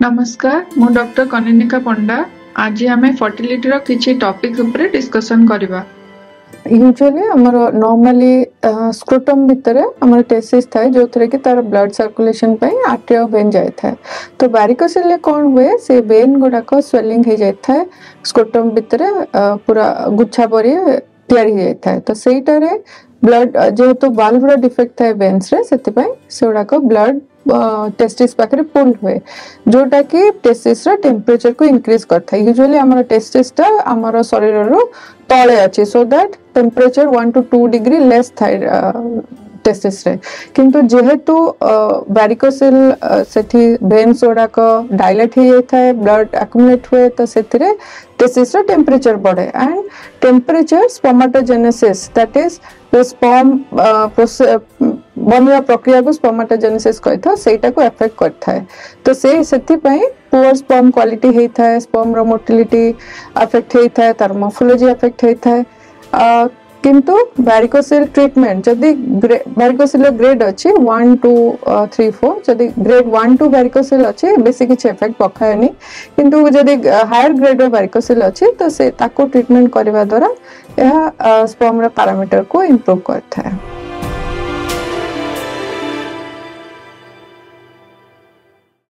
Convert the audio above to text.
नमस्कार मु डॉक्टर कनिनिका पंडा। आज आम फर्टिलिटी किसी टॉपिक ऊपर डिस्कशन करबा। यूजुअली हमर नॉर्मली स्क्रोटम भितर हमर टेस्टिस थाए जो थरे कि तार ब्लड सर्कुलेशन पई आर्टरी वेन जाय थाए। तो वारिकोसिल ले कोन हुए से वेन गुडा को स्वेलिंग हे जाय थाए स्क्रोटम भितर पूरा गुच्छा परी तयारी हे जाय थाए। तो सेटा रे ब्लड जेहेतु वाल्व रो डिफेक्ट थाए वेन्स रे सेति पई सेउडा को ब्लड टेस्टिस पाखरे पुल हुए जोटा कि टेस्टिस रो टेम्परेचर को इंक्रीज करथा। यूजुअली हमर टेस्टिस ता हमर शरीर रो तळे अछि so that temperature 1 to 2 degree less थाए टेस्टिस रे। किंतु जेहेतु वारिकोसिल सेठी वेन्स ओडा को डायलेट हे थाए ब्लड एक्युमुलेट हुए तो सेथिरे टेस्टिस रो टेम्परेचर बढ़े and temperature spermatogenesis that is the sperm बनवा प्रक्रिया को स्पर्मेटोजेनेसिस कहता सेटा को अफेक्ट करता है। तो से सेथि पई पुअर स्पर्म क्वालिटी हे थाए स्पर्म रो मोटिलिटी अफेक्ट हे थाए तार मॉर्फोलॉजी अफेक्ट हे थाए। किंतु वारिकोसिल ट्रीटमेंट जदी वारिकोसिल ग्रेड अछि 1 2 3 4 जदी ग्रेड 1 2 वारिकोसिल अछि बेसी किछ इफेक्ट पखायनी। किंतु जदी हायर ग्रेड रो वारिकोसिल अछि तो से ताको ट्रीटमेंट करबा द्वारा यह स्पर्म रो पैरामीटर को इंप्रूव करता है।